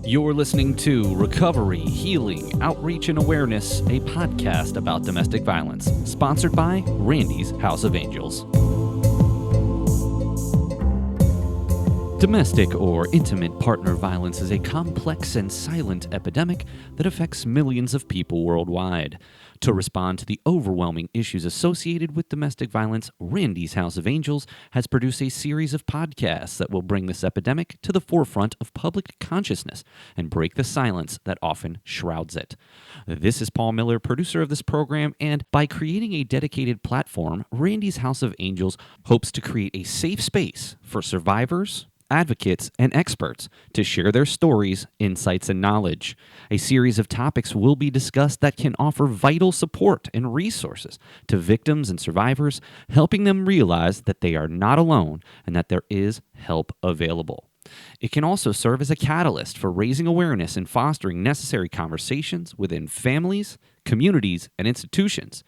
You're listening to Recovery, Healing, Outreach, and Awareness, a podcast about domestic violence, sponsored by Randy's House of Angels. Domestic or intimate partner violence is a complex and silent epidemic that affects millions of people worldwide. To respond to the overwhelming issues associated with domestic violence, Randy's House of Angels has produced a series of podcasts that will bring this epidemic to the forefront of public consciousness and break the silence that often shrouds it. This is Paul Miller, producer of this program, and by creating a dedicated platform, Randy's House of Angels hopes to create a safe space for survivors, advocates, and experts to share their stories, insights, and knowledge. A series of topics will be discussed that can offer vital support and resources to victims and survivors, helping them realize that they are not alone and that there is help available. It can also serve as a catalyst for raising awareness and fostering necessary conversations within families, communities, and institutions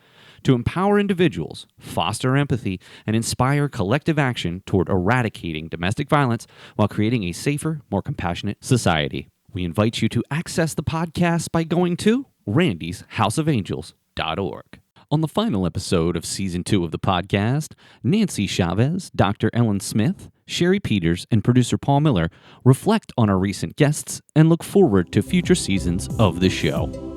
to empower individuals, foster empathy, and inspire collective action toward eradicating domestic violence while creating a safer, more compassionate society. We invite you to access the podcast by going to randysHouseofAngels.org. On the final episode of Season 2 of the podcast, Nancy Chavez, Dr. Ellen Smith, Sherry Peters, and producer Paul Miller reflect on our recent guests and look forward to future seasons of the show.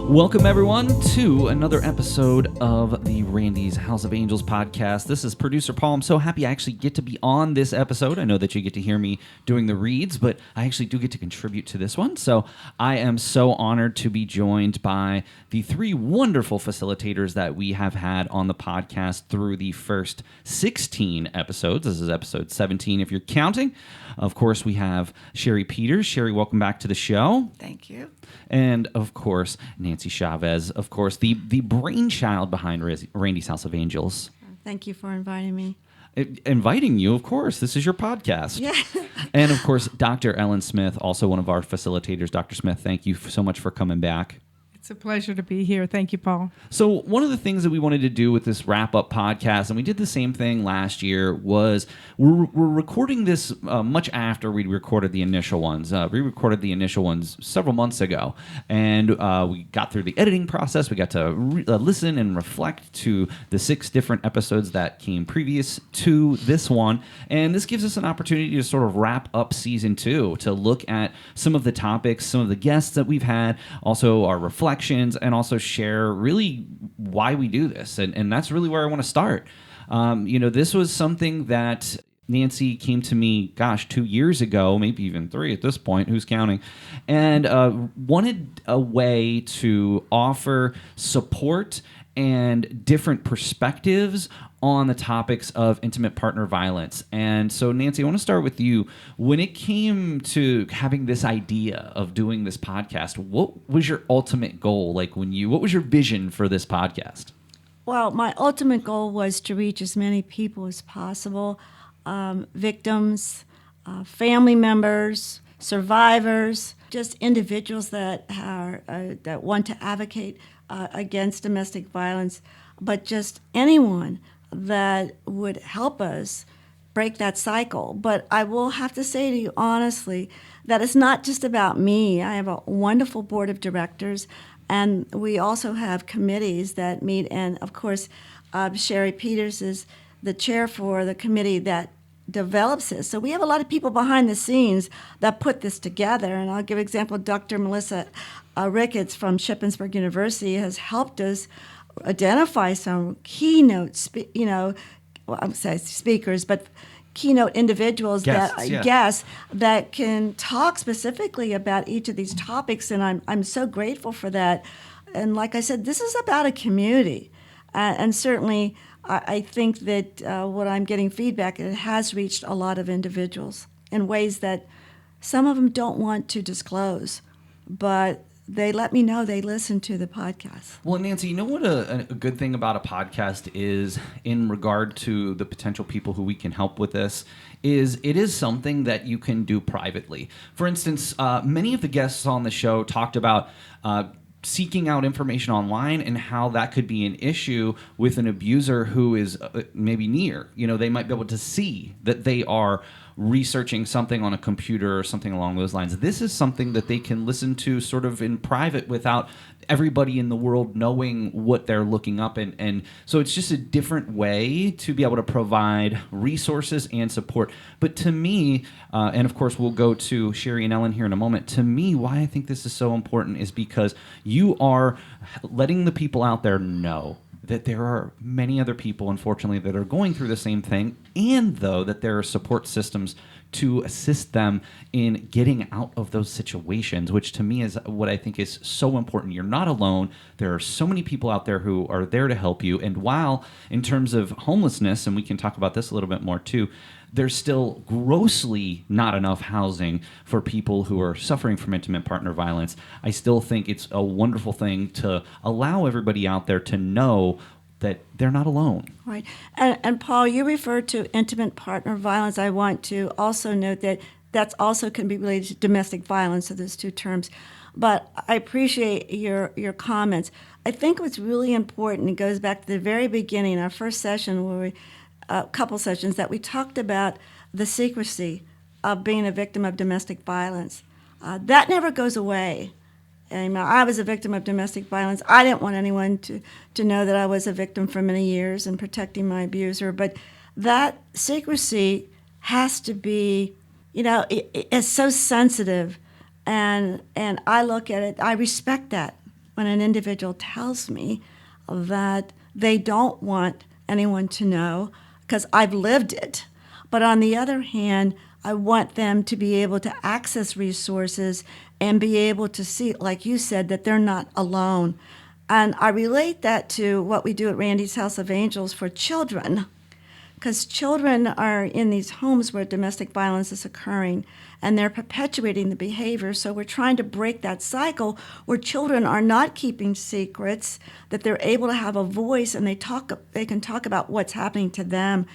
Welcome, everyone, to another episode of the Randy's House of Angels podcast. This is producer Paul. I'm so happy I actually get to be on this episode. I know that you get to hear me doing the reads, but I actually do get to contribute to this one. So I am so honored to be joined by the three wonderful facilitators that we have had on the podcast through the first 16 episodes. This is episode 17 if you're counting. Of course, we have Sherry Peters. Sherry, welcome back to the show. Thank you. And, of course, Nancy Chavez, of course, the brainchild behind Randy's House of Angels. Thank you for inviting me. Inviting you, of course. This is your podcast. Yeah. And, of course, Dr. Ellen Smith, also one of our facilitators. Dr. Smith, thank you so much for coming back. It's a pleasure to be here. Thank you, Paul. So one of the things that we wanted to do with this wrap-up podcast, and we did the same thing last year, was we're recording this much after we recorded the initial ones. We recorded the initial ones several months ago, and we got through the editing process. We got to listen and reflect to the 6 different episodes that came previous to this one, and this gives us an opportunity to sort of wrap up Season 2, to look at some of the topics, some of the guests that we've had, also our reflections, and also share really why we do this. And that's really where I want to start. This was something that Nancy came to me, 2 years ago, maybe even 3 at this point, who's counting, and wanted a way to offer support and different perspectives on the topics of intimate partner violence. And so, Nancy, I want to start with you. When it came to having this idea of doing this podcast, what was your ultimate goal? What was your vision for this podcast? Well, my ultimate goal was to reach as many people as possible, victims, family members, survivors, just individuals that are that want to advocate against domestic violence, but just anyone that would help us break that cycle. But I will have to say to you honestly that it's not just about me. I have a wonderful board of directors, and we also have committees that meet. And of course, Sherry Peters is the chair for the committee that develops this. So we have a lot of people behind the scenes that put this together. And I'll give an example. Dr. Melissa Ricketts from Shippensburg University has helped us identify some keynote, speakers, but keynote individuals guests that can talk specifically about each of these topics, and I'm so grateful for that. And like I said, this is about a community, and certainly I think that what I'm getting feedback, it has reached a lot of individuals in ways that some of them don't want to disclose, but they let me know they listen to the podcast. Well, Nancy, you know what a good thing about a podcast is in regard to the potential people who we can help with this is it is something that you can do privately. For instance, many of the guests on the show talked about seeking out information online and how that could be an issue with an abuser who is maybe near. They might be able to see that they are researching something on a computer or something along those lines. This is something that they can listen to sort of in private without everybody in the world knowing what they're looking up. And so it's just a different way to be able to provide resources and support. But to me, and of course we'll go to Sherry and Ellen here in a moment, to me, why I think this is so important is because you are letting the people out there know that there are many other people, unfortunately, that are going through the same thing, and though that there are support systems to assist them in getting out of those situations, which to me is what I think is so important. You're not alone. There are so many people out there who are there to help you. And while in terms of homelessness, and we can talk about this a little bit more too, there's still grossly not enough housing for people who are suffering from intimate partner violence. I still think it's a wonderful thing to allow everybody out there to know that they're not alone. Right. And Paul, you referred to intimate partner violence. I want to also note that that's also can be related to domestic violence, so there's two terms. But I appreciate your comments. I think what's really important, it goes back to the very beginning, our first session where we a couple sessions that we talked about the secrecy of being a victim of domestic violence. That never goes away. And I was a victim of domestic violence. I didn't want anyone to know that I was a victim for many years and protecting my abuser. But that secrecy has to be, it's so sensitive. And I look at it, I respect that when an individual tells me that they don't want anyone to know, because I've lived it. But on the other hand, I want them to be able to access resources and be able to see, like you said, that they're not alone. And I relate that to what we do at Randy's House of Angels for children, because children are in these homes where domestic violence is occurring, and they're perpetuating the behavior. So we're trying to break that cycle where children are not keeping secrets, that they're able to have a voice, and they can talk about what's happening to them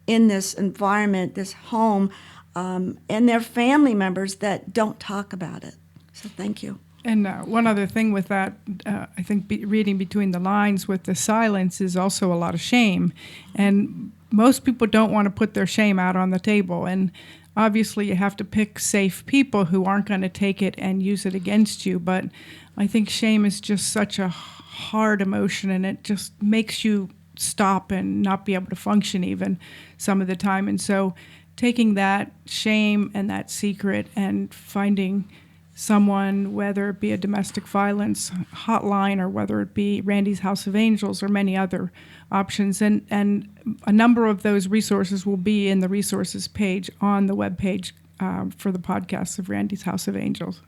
in this environment, this home, and their family members that don't talk about it. So thank you. And one other thing with that, I think reading between the lines with the silence is also a lot of shame. And most people don't want to put their shame out on the table. And obviously you have to pick safe people who aren't going to take it and use it against you. But I think shame is just such a hard emotion, and it just makes you stop and not be able to function even some of the time. And so taking that shame and that secret and finding someone, whether it be a domestic violence hotline or whether it be Randy's House of Angels or many other options. And a number of those resources will be in the resources page on the webpage for the podcast of Randy's House of Angels.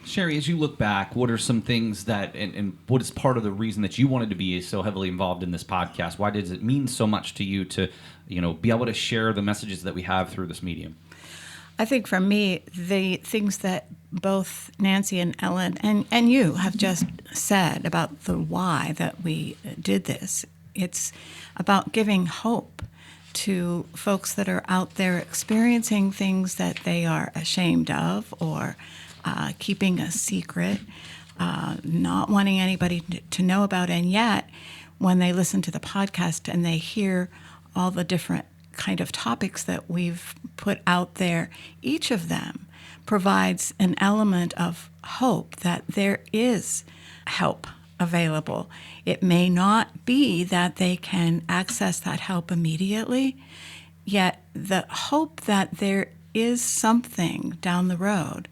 Sherry, as you look back, what are some things that, and what is part of the reason that you wanted to be so heavily involved in this podcast? Why does it mean so much to you to, be able to share the messages that we have through this medium? I think for me, the things that both Nancy and Ellen and you have just said about the why that we did this, it's about giving hope to folks that are out there experiencing things that they are ashamed of or keeping a secret, not wanting anybody to know about. And yet, when they listen to the podcast and they hear all the different kind of topics that we've put out there, each of them provides an element of hope that there is help available. It may not be that they can access that help immediately, yet the hope that there is something down the road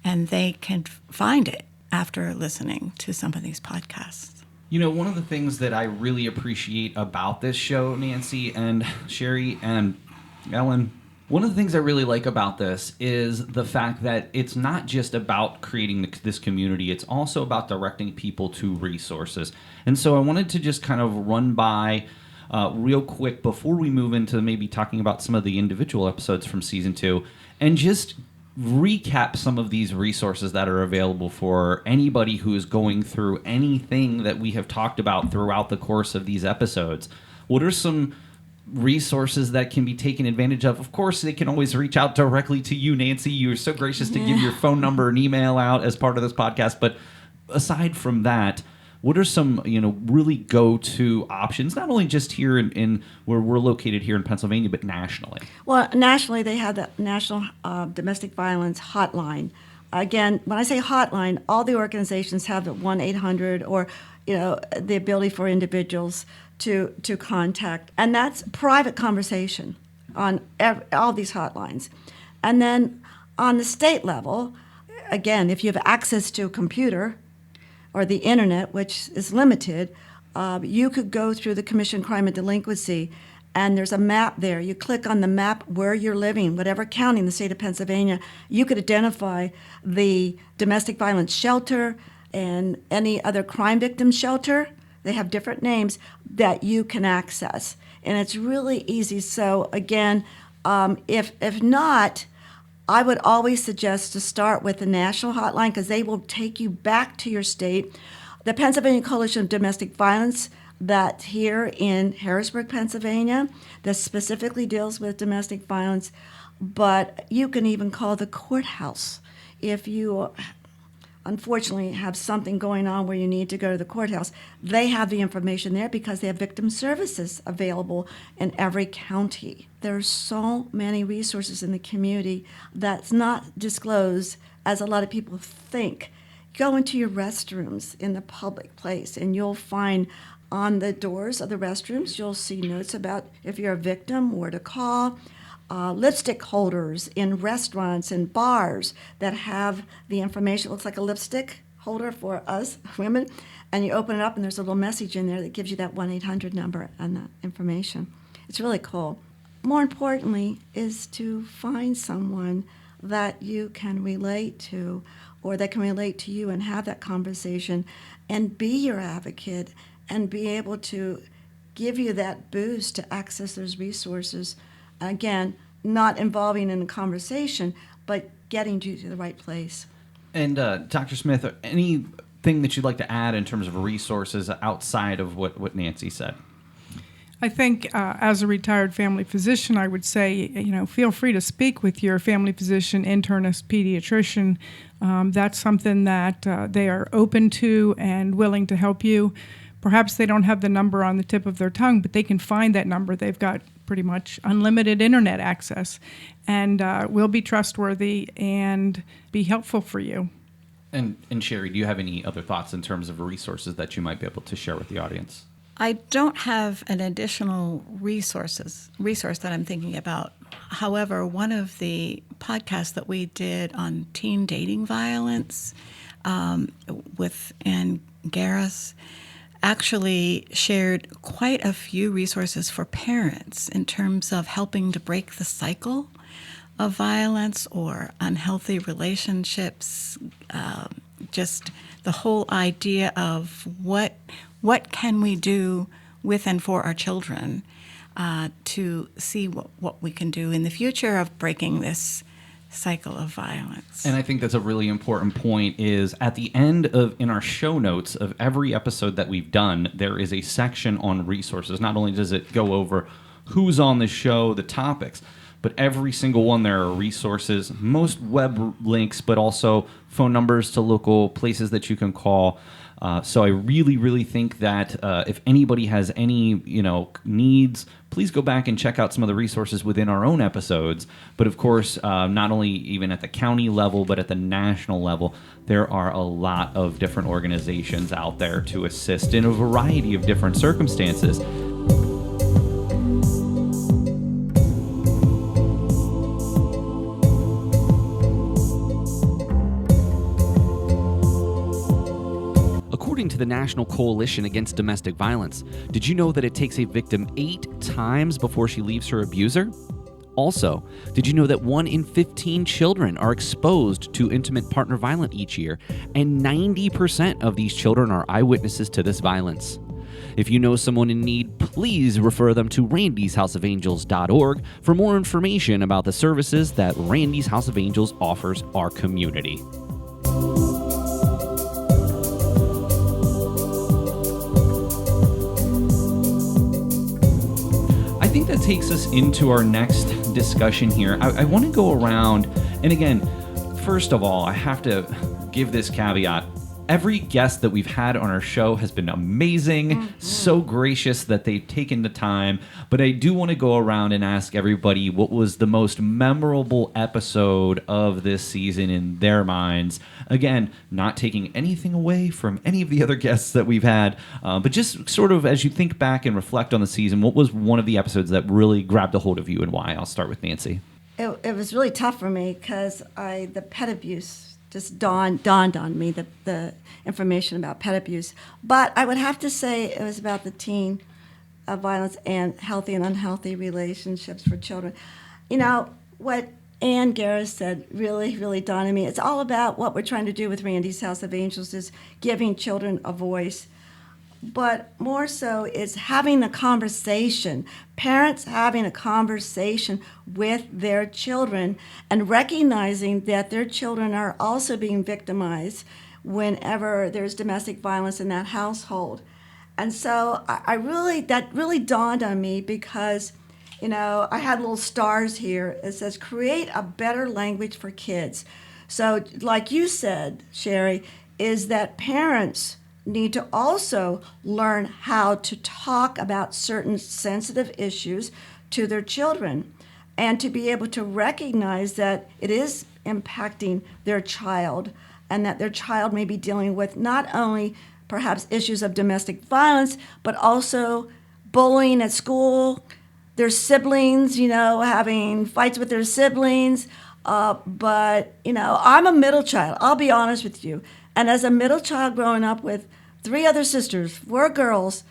and they can find it after listening to some of these podcasts. One of the things that I really appreciate about this show, Nancy and Sherry and Ellen, one of the things I really like about this is the fact that it's not just about creating this community, it's also about directing people to resources. And so I wanted to just kind of run by real quick before we move into maybe talking about some of the individual episodes from season 2 and just recap some of these resources that are available for anybody who is going through anything that we have talked about throughout the course of these episodes. What are some resources that can be taken advantage of? Of course, they can always reach out directly to you, Nancy. You were so gracious to give your phone number and email out as part of this podcast. But aside from that, what are some, really go-to options, not only just here in where we're located here in Pennsylvania, but nationally? Well, nationally, they have the National Domestic Violence Hotline. Again, when I say hotline, all the organizations have the 1-800 or, the ability for individuals to contact. And that's private conversation on all these hotlines. And then on the state level, again, if you have access to a computer or the internet, which is limited, you could go through the Commission on Crime and Delinquency, and there's a map there. You click on the map where you're living, whatever county in the state of Pennsylvania. You could identify the domestic violence shelter and any other crime victim shelter. They have different names that you can access, and it's really easy. So again, if not, I would always suggest to start with the national hotline because they will take you back to your state. The Pennsylvania Coalition of Domestic Violence, that's here in Harrisburg, Pennsylvania, that specifically deals with domestic violence. But you can even call the courthouse if you unfortunately have something going on where you need to go to the courthouse. They have the information there because they have victim services available in every county. There are so many resources in the community that's not disclosed as a lot of people think. Go into your restrooms in the public place and you'll find on the doors of the restrooms, you'll see notes about if you're a victim, where to call. Lipstick holders in restaurants and bars that have the information. It looks like a lipstick holder for us women, and you open it up and there's a little message in there that gives you that 1-800 number and that information. It's really cool. More importantly is to find someone that you can relate to or that can relate to you and have that conversation and be your advocate and be able to give you that boost to access those resources. Again, not involving in a conversation, but getting you to the right place. And Dr. Smith, anything that you'd like to add in terms of resources outside of what Nancy said? I think as a retired family physician, I would say, feel free to speak with your family physician, internist, pediatrician. That's something that they are open to and willing to help you. Perhaps they don't have the number on the tip of their tongue, but they can find that number. They've got pretty much unlimited internet access and will be trustworthy and be helpful for you. And Sherry, do you have any other thoughts in terms of resources that you might be able to share with the audience? I don't have an additional resource that I'm thinking about. However, one of the podcasts that we did on teen dating violence with Ann Garris actually shared quite a few resources for parents in terms of helping to break the cycle of violence or unhealthy relationships, just the whole idea of what can we do with and for our children to see what we can do in the future of breaking this cycle of violence. And I think that's a really important point is at the end in our show notes of every episode that we've done, there is a section on resources. Not only does it go over who's on the show, the topics, but every single one there are resources, most web links, but also phone numbers to local places that you can call. So I really, really think that if anybody has any, needs, please go back and check out some of the resources within our own episodes. But of course, not only even at the county level, but at the national level, there are a lot of different organizations out there to assist in a variety of different circumstances. According to the National Coalition Against Domestic Violence, did you know that it takes a victim 8 times before she leaves her abuser? Also, did you know that 1 in 15 children are exposed to intimate partner violence each year, and 90% of these children are eyewitnesses to this violence? If you know someone in need, please refer them to randysHouseofAngels.org for more information about the services that Randy's House of Angels offers our community. I think that takes us into our next discussion here. I want to go around, and again, first of all, I have to give this caveat. Every guest that we've had on our show has been amazing, so gracious that they've taken the time. But I do want to go around and ask everybody what was the most memorable episode of this season in their minds. Again, not taking anything away from any of the other guests that we've had, but just sort of as you think back and reflect on the season, what was one of the episodes that really grabbed a hold of you and why? I'll start with Nancy. It was really tough for me because the pet abuse just dawned on me, the information about pet abuse. But I would have to say it was about the teen violence and healthy and unhealthy relationships for children. You know, what Ann Garris said really, really dawned on me. It's all about what we're trying to do with Randy's House of Angels is giving children a voice. But more so is having a conversation, parents having a conversation with their children and recognizing that their children are also being victimized whenever there's domestic violence in that household. And so that really dawned on me because, you know, I had little stars here. It says, create a better language for kids. So like you said, Sherry, is that parents need to also learn how to talk about certain sensitive issues to their children and to be able to recognize that it is impacting their child and that their child may be dealing with not only perhaps issues of domestic violence, but also bullying at school, their siblings, you know, having fights with their siblings. But, you know, I'm a middle child, I'll be honest with you. And as a middle child growing up with 3 other sisters, 4 girls,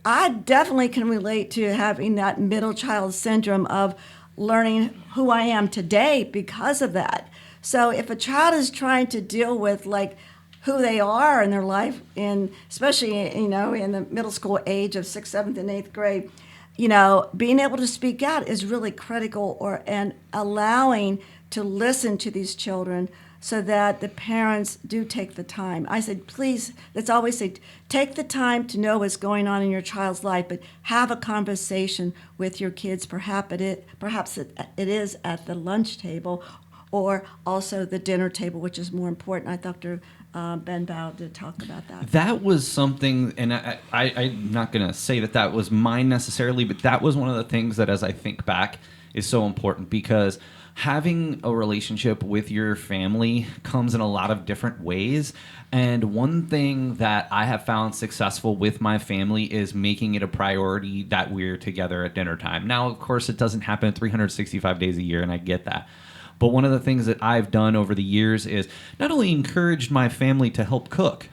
I definitely can relate to having that middle child syndrome of learning who I am today because of that. So if a child is trying to deal with like who they are in their life, and especially, you know, in the middle school age of 6th, 7th, and 8th grade, you know, being able to speak out is really critical, and allowing to listen to these children so that the parents do take the time. I said, please, let's always say, take the time to know what's going on in your child's life, but have a conversation with your kids. Perhaps it is at the lunch table or also the dinner table, which is more important. I thought Dr. Ben Bow did talk about that. That was something, and I'm not going to say that was mine necessarily, but that was one of the things that, as I think back, is so important because having a relationship with your family comes in a lot of different ways. And one thing that I have found successful with my family is making it a priority that we're together at dinner time. Now, of course, it doesn't happen 365 days a year, and I get that. But one of the things that I've done over the years is not only encouraged my family to help cook,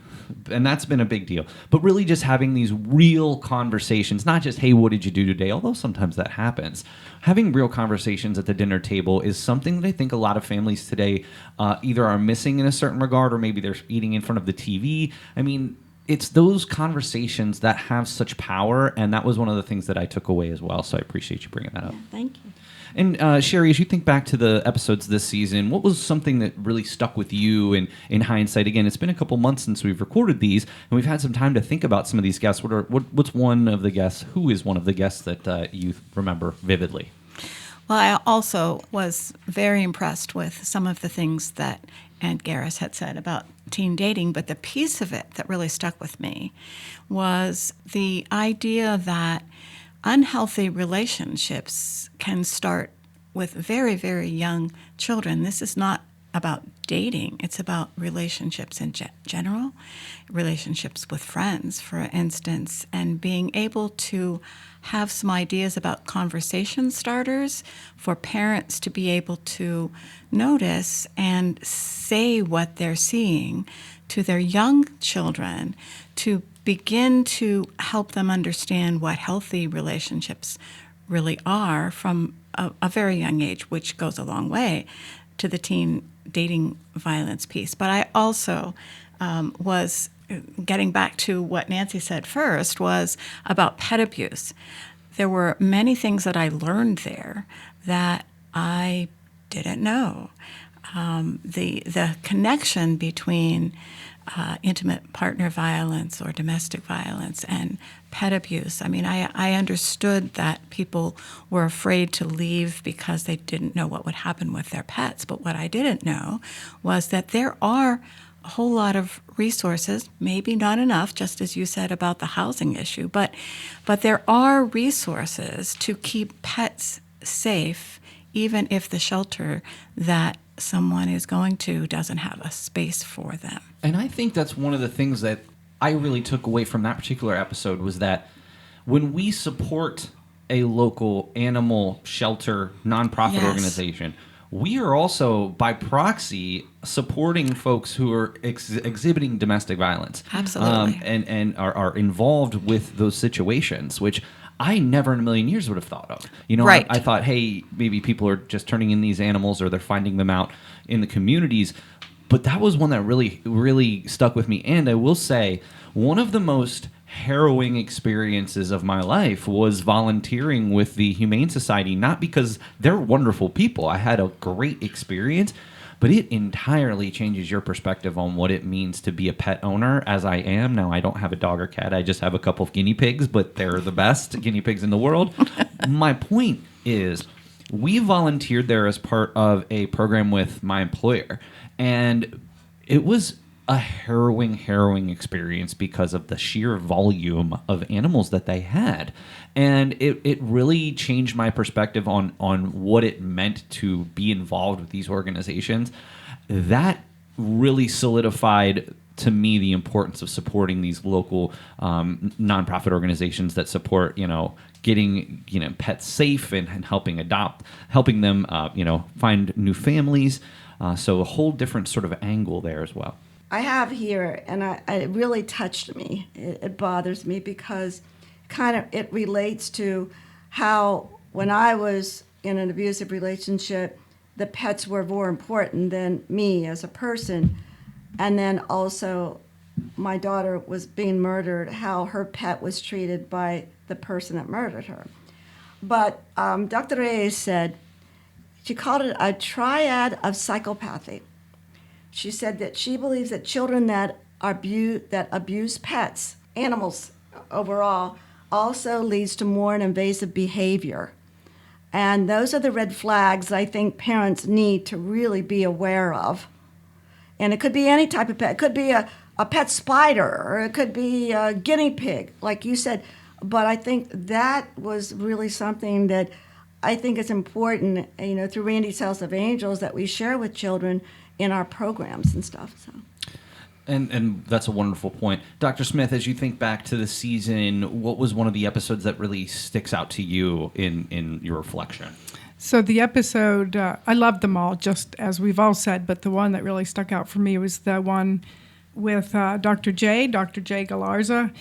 and that's been a big deal, but really just having these real conversations, not just, hey, what did you do today? Although sometimes that happens. Having real conversations at the dinner table is something that I think a lot of families today either are missing in a certain regard, or maybe they're eating in front of the TV. I mean, it's those conversations that have such power, and that was one of the things that I took away as well, so I appreciate you bringing that up. Thank you. And Sherry, as you think back to the episodes this season, what was something that really stuck with you in hindsight? Again, it's been a couple months since we've recorded these, and we've had some time to think about some of these guests. What's one of the guests? Who is one of the guests that you remember vividly? Well, I also was very impressed with some of the things that Ann Garris had said about teen dating, but the piece of it that really stuck with me was the idea that unhealthy relationships can start with very, very young children. This is not about dating. It's about relationships in general, relationships with friends, for instance, and being able to have some ideas about conversation starters for parents to be able to notice and say what they're seeing to their young children, to begin to help them understand what healthy relationships really are from a very young age, which goes a long way to the teen dating violence piece. But I also was getting back to what Nancy said first was about pet abuse. There were many things that I learned there that I didn't know. The connection between intimate partner violence or domestic violence and pet abuse. I mean, I understood that people were afraid to leave because they didn't know what would happen with their pets. But what I didn't know was that there are a whole lot of resources, maybe not enough, just as you said about the housing issue, but there are resources to keep pets safe, even if the shelter that someone is going to doesn't have a space for them. And I think that's one of the things that I really took away from that particular episode was that when we support a local animal shelter nonprofit Yes. organization, we are also, by proxy, supporting folks who are exhibiting domestic violence. Absolutely. And are involved with those situations, which I never in a million years would have thought of. You know, Right. I thought, hey, maybe people are just turning in these animals or they're finding them out in the communities. But that was one that really, really stuck with me. And I will say, one of the most harrowing experiences of my life was volunteering with the Humane Society, not because they're wonderful people. I had a great experience, but it entirely changes your perspective on what it means to be a pet owner, as I am. Now, I don't have a dog or cat. I just have a couple of guinea pigs, but they're the best guinea pigs in the world. My point is, we volunteered there as part of a program with my employer, and it was a harrowing experience because of the sheer volume of animals that they had. And it really changed my perspective on what it meant to be involved with these organizations. That really solidified to me the importance of supporting these local nonprofit organizations that support, getting pets safe and helping them find new families. So a whole different sort of angle there as well. I have here, and it really touched me. It bothers me because it relates to how when I was in an abusive relationship, the pets were more important than me as a person. And then also my daughter was being murdered, how her pet was treated by the person that murdered her. But Dr. Reyes said, she called it a triad of psychopathy. She said that she believes that children that abuse pets, animals overall, also leads to more invasive behavior. And those are the red flags I think parents need to really be aware of. And it could be any type of pet. It could be a pet spider, or it could be a guinea pig, like you said. But I think that was really something that I think is important, through Randy's House of Angels, that we share with children in our programs and stuff. So. And that's a wonderful point. Dr. Smith, as you think back to the season, what was one of the episodes that really sticks out to you in your reflection? So the episode, I loved them all, just as we've all said, but the one that really stuck out for me was the one with Dr. J Galarza.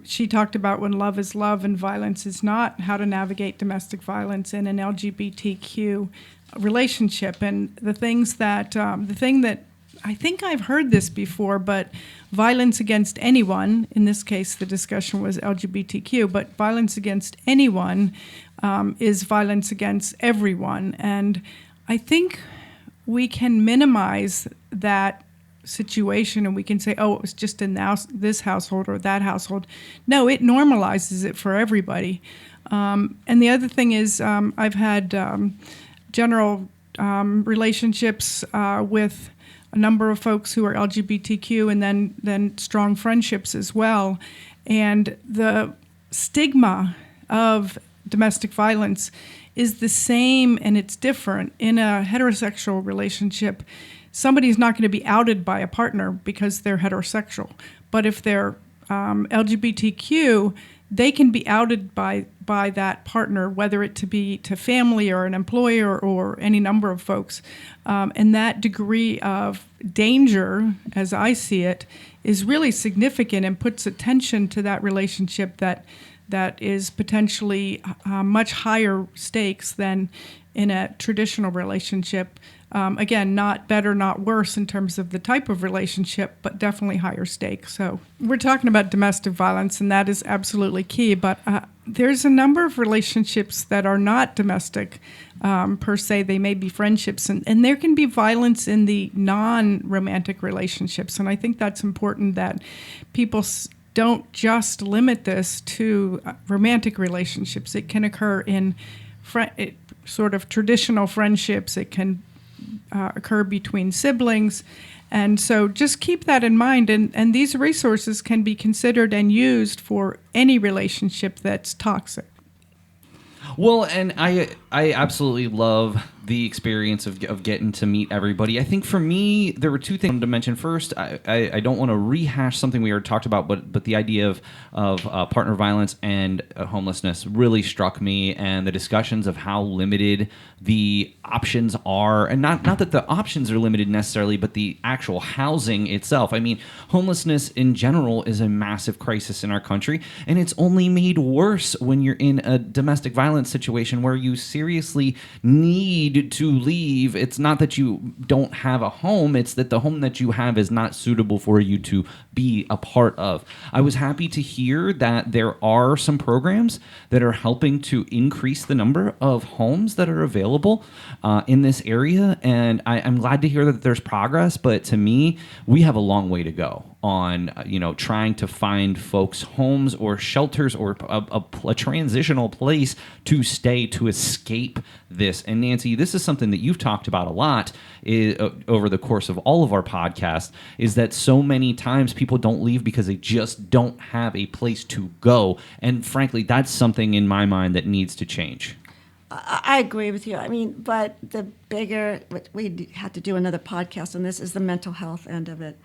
She talked about when love is love and violence is not, how to navigate domestic violence in an LGBTQ relationship. And the thing that I think I've heard this before, but violence against anyone, in this case the discussion was LGBTQ, but violence against anyone is violence against everyone. And I think we can minimize that situation and we can say, oh, it was just in this household or that household. No, it normalizes it for everybody. And the other thing is I've had general relationships with a number of folks who are LGBTQ, and then strong friendships as well. And the stigma of domestic violence is the same, and it's different. In a heterosexual relationship, somebody's not going to be outed by a partner because they're heterosexual. But if they're LGBTQ, they can be outed by that partner, whether it to be to family or an employer or any number of folks. And that degree of danger, as I see it, is really significant and puts attention to that relationship that is potentially much higher stakes than in a traditional relationship. Again, not better, not worse in terms of the type of relationship, but definitely higher stakes. So we're talking about domestic violence, and that is absolutely key. But there's a number of relationships that are not domestic per se. They may be friendships, and there can be violence in the non-romantic relationships. And I think that's important that people don't just limit this to romantic relationships. It can occur in sort of traditional friendships. It can occur between siblings. And so just keep that in mind. And these resources can be considered and used for any relationship that's toxic. Well, and I absolutely love the experience of getting to meet everybody. I think for me, there were two things I wanted to mention. First, I don't want to rehash something we already talked about, but the idea of partner violence and homelessness really struck me, and the discussions of how limited the options are, and not that the options are limited necessarily, but the actual housing itself. I mean, homelessness in general is a massive crisis in our country, and it's only made worse when you're in a domestic violence situation where you seriously need to leave. It's not that you don't have a home, it's that the home that you have is not suitable for you to be a part of. I was happy to hear that there are some programs that are helping to increase the number of homes that are available in this area, and I'm glad to hear that there's progress, but to me, we have a long way to go on trying to find folks homes or shelters or a transitional place to stay to escape this. And Nancy, this is something that you've talked about a lot over the course of all of our podcasts, is that so many times people don't leave because they just don't have a place to go. And frankly, that's something in my mind that needs to change. I agree with you. I mean, but the bigger, we had to do another podcast on this, is the mental health end of it.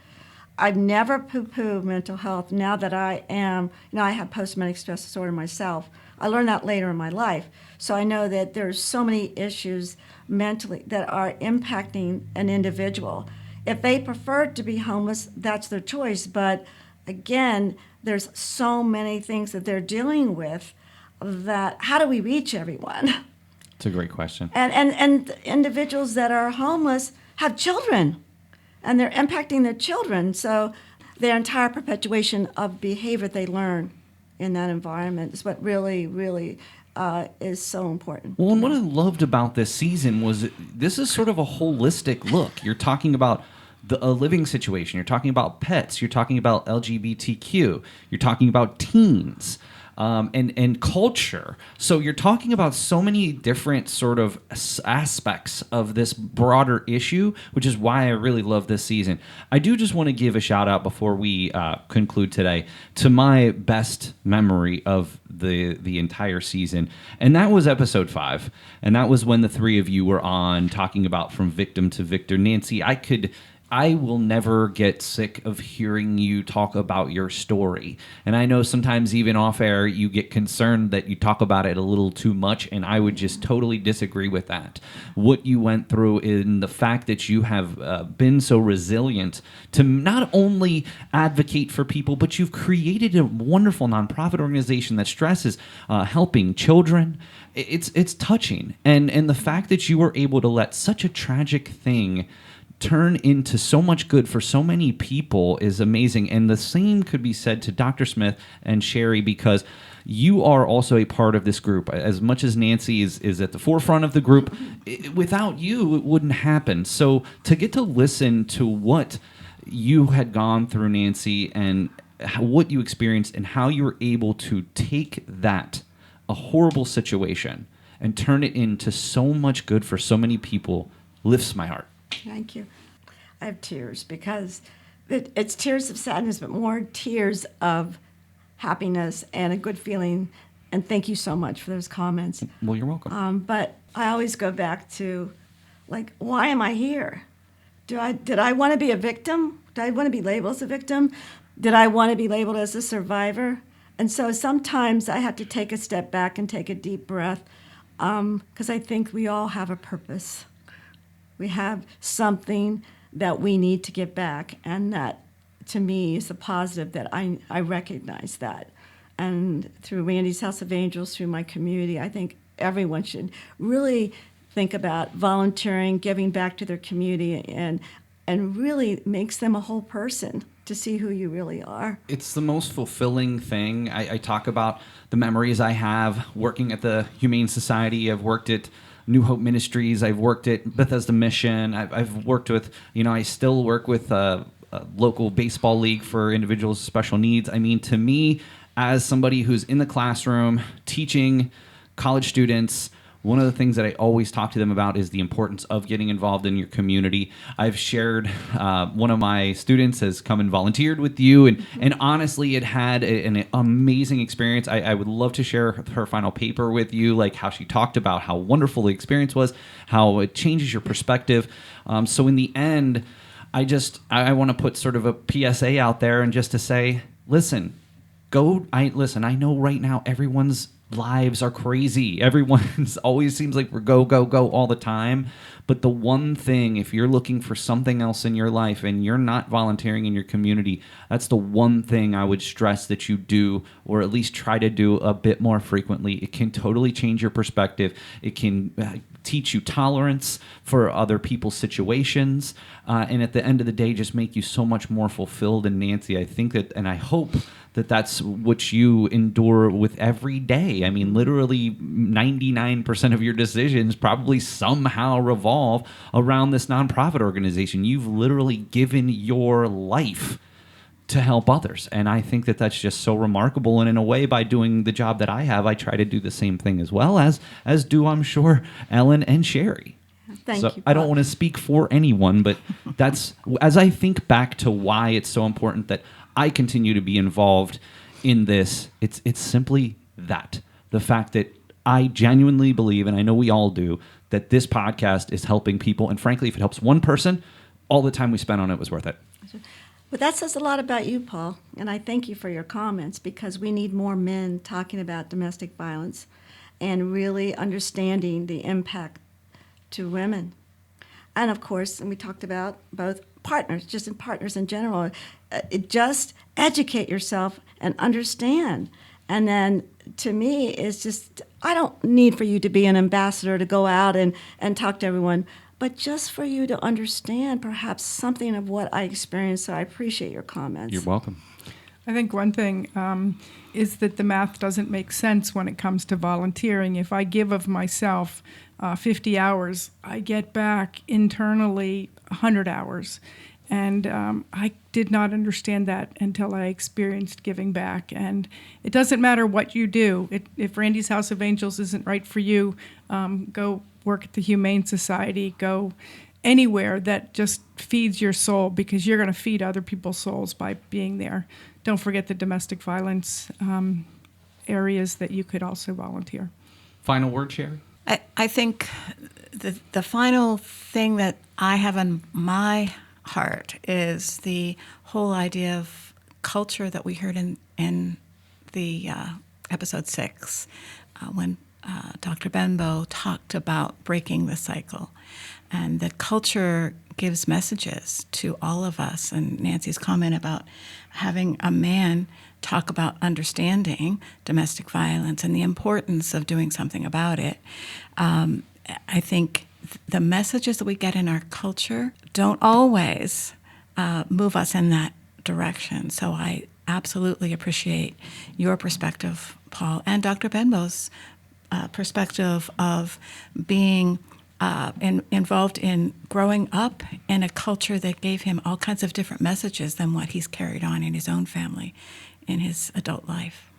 I've never poo-pooed mental health. Now that I am, I have post-traumatic stress disorder myself. I learned that later in my life. So I know that there's so many issues mentally that are impacting an individual. If they prefer to be homeless, that's their choice. But again, there's so many things that they're dealing with that, how do we reach everyone? It's a great question. And individuals that are homeless have children, and they're impacting their children. So their entire perpetuation of behavior they learn in that environment is what really, really is so important. Well, and what I loved about this season was this is sort of a holistic look. You're talking about a living situation. You're talking about pets. You're talking about LGBTQ. You're talking about teens. And culture. So you're talking about so many different sort of aspects of this broader issue, which is why I really love this season. I do just want to give a shout out before we conclude today to my best memory of the entire season, and that was episode 5, and that was when the three of you were on talking about From Victim to Victor. Nancy, I will never get sick of hearing you talk about your story. And I know sometimes even off air, you get concerned that you talk about it a little too much, and I would just totally disagree with that. What you went through, in the fact that you have been so resilient to not only advocate for people, but you've created a wonderful nonprofit organization that stresses helping children. It's touching. And the fact that you were able to let such a tragic thing turn into so much good for so many people is amazing. And the same could be said to Dr. Smith and Sherry, because you are also a part of this group. As much as Nancy is at the forefront of the group, without you, it wouldn't happen. So to get to listen to what you had gone through, Nancy, and what you experienced and how you were able to take that, a horrible situation, and turn it into so much good for so many people, lifts my heart. Thank you. I have tears because it's tears of sadness, but more tears of happiness and a good feeling. And thank you so much for those comments. Well, you're welcome. But I always go back to, why am I here? Did I want to be a victim? Did I want to be labeled as a victim? Did I want to be labeled as a survivor? And so sometimes I have to take a step back and take a deep breath, because I think we all have a purpose. We have something that we need to give back, and that, to me, is a positive that I recognize that. And through Randy's House of Angels, through my community, I think everyone should really think about volunteering, giving back to their community, and really makes them a whole person to see who you really are. It's the most fulfilling thing. I talk about the memories I have working at the Humane Society. I've worked at New Hope Ministries. I've worked at Bethesda Mission. I've worked with, I still work with a local baseball league for individuals with special needs. I mean, to me, as somebody who's in the classroom teaching college students one of the things that I always talk to them about is the importance of getting involved in your community. I've shared, one of my students has come and volunteered with you, and honestly, it had an amazing experience. I would love to share her final paper with you, like how she talked about how wonderful the experience was, how it changes your perspective. So in the end, I want to put sort of a PSA out there and just to say, listen, I know right now everyone's lives are crazy. Everyone's always seems like we're go all the time. But the one thing, if you're looking for something else in your life and you're not volunteering in your community, that's the one thing I would stress that you do, or at least try to do a bit more frequently. It can totally change your perspective. It can teach you tolerance for other people's situations. And at the end of the day, just make you so much more fulfilled. And Nancy, I think that, and I hope that that's what you endure with every day. I mean, literally 99% of your decisions probably somehow revolve around this nonprofit organization. You've literally given your life to help others. And I think that that's just so remarkable. And in a way, by doing the job that I have, I try to do the same thing as well, as do, I'm sure, Ellen and Sherry. Thank So you. I don't Bob. want to speak for anyone, but that's, as I think back to why it's so important that I continue to be involved in this, it's simply that. The fact that I genuinely believe, and I know we all do, that this podcast is helping people. And frankly, if it helps one person, all the time we spent on it was worth it. But that says a lot about you, Paul, and I thank you for your comments, because we need more men talking about domestic violence and really understanding the impact to women. And of course, and we talked about both partners, just in partners in general, just educate yourself and understand. And then to me, it's just, I don't need for you to be an ambassador to go out and talk to everyone, but just for you to understand perhaps something of what I experienced. So I appreciate your comments. You're welcome. I think one thing is that the math doesn't make sense when it comes to volunteering. If I give of myself 50 hours, I get back internally 100 hours. And I did not understand that until I experienced giving back. And it doesn't matter what you do. If Randy's House of Angels isn't right for you, go work at the Humane Society. Go anywhere that just feeds your soul, because you're going to feed other people's souls by being there. Don't forget the domestic violence areas that you could also volunteer. Final word, Sherry? I think the final thing that I have in my heart is the whole idea of culture that we heard in the episode 6 when Dr. Benbow talked about breaking the cycle, and that culture gives messages to all of us. And Nancy's comment about having a man talk about understanding domestic violence and the importance of doing something about it. I think the messages that we get in our culture don't always move us in that direction. So I absolutely appreciate your perspective, Paul, and Dr. Benbow's perspective of being involved in growing up in a culture that gave him all kinds of different messages than what he's carried on in his own family in his adult life.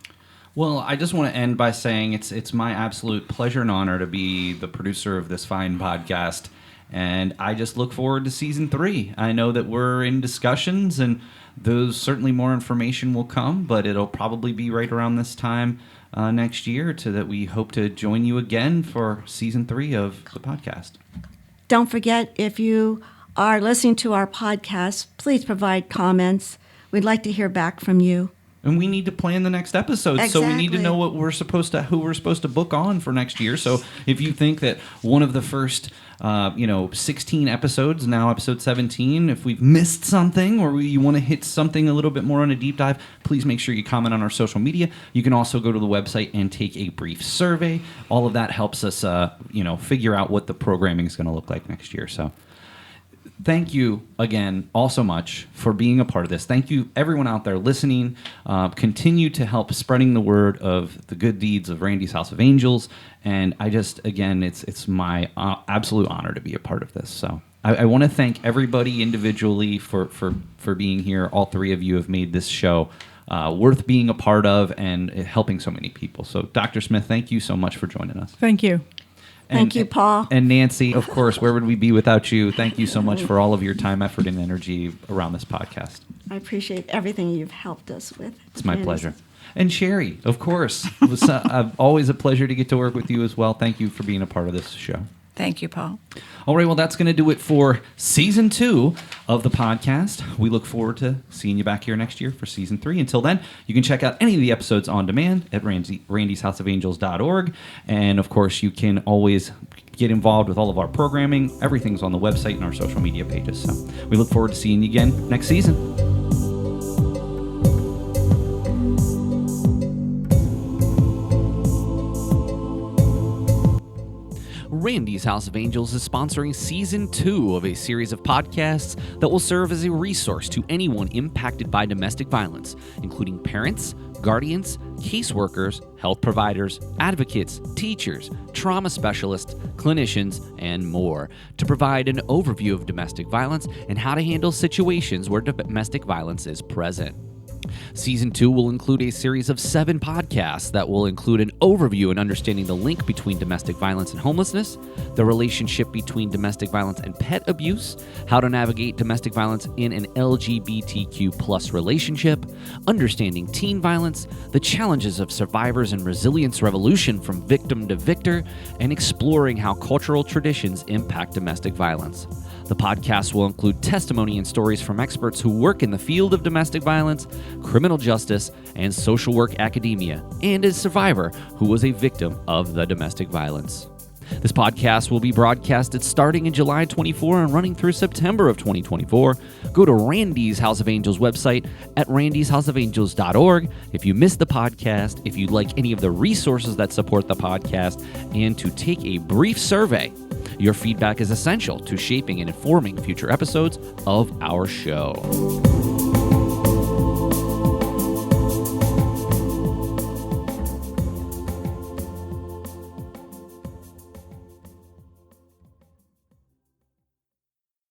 Well, I just want to end by saying it's my absolute pleasure and honor to be the producer of this fine podcast, and I just look forward to season 3. I know that we're in discussions, and those certainly more information will come, but it'll probably be right around this time next year that we hope to join you again for season 3 of the podcast. Don't forget, if you are listening to our podcast, please provide comments. We'd like to hear back from you. And we need to plan the next episode. So we need to Exactly. know who we're supposed to book on for next year. So if you think that one of the first 16 episodes, now episode 17, if we've missed something or you want to hit something a little bit more on a deep dive, please make sure you comment on our social media. You can also go to the website and take a brief survey. All of that helps us figure out what the programming is going to look like next year. So thank you again all so much for being a part of this. Thank you, everyone out there listening. Continue to help spreading the word of the good deeds of Randy's House of Angels. And I just, again, it's my absolute honor to be a part of this. So I want to thank everybody individually for being here. All 3 of you have made this show worth being a part of and helping so many people. So Dr. Smith, thank you so much for joining us. Thank you. Thank you, Paul. And Nancy, of course, where would we be without you? Thank you so much for all of your time, effort, and energy around this podcast. I appreciate everything you've helped us with. It's my pleasure. And Sherry, of course. It was always a pleasure to get to work with you as well. Thank you for being a part of this show. Thank you, Paul. All right, well, that's going to do it for season 2 of the podcast. We look forward to seeing you back here next year for season 3. Until then, you can check out any of the episodes on demand at randyshouseofangels.org. And, of course, you can always get involved with all of our programming. Everything's on the website and our social media pages. So we look forward to seeing you again next season. Randy's House of Angels is sponsoring Season 2 of a series of podcasts that will serve as a resource to anyone impacted by domestic violence, including parents, guardians, caseworkers, health providers, advocates, teachers, trauma specialists, clinicians, and more, to provide an overview of domestic violence and how to handle situations where domestic violence is present. Season 2 will include a series of 7 podcasts that will include an overview and understanding the link between domestic violence and homelessness, the relationship between domestic violence and pet abuse, how to navigate domestic violence in an LGBTQ+ relationship, understanding teen violence, the challenges of survivors and resilience revolution from victim to victor, and exploring how cultural traditions impact domestic violence. The podcast will include testimony and stories from experts who work in the field of domestic violence, criminal justice, and social work academia, and a survivor who was a victim of the domestic violence. This podcast will be broadcasted starting in July 24 and running through September of 2024. Go to Randy's House of Angels website at randyshouseofangels.org if you missed the podcast, if you'd like any of the resources that support the podcast, and to take a brief survey. Your feedback is essential to shaping and informing future episodes of our show.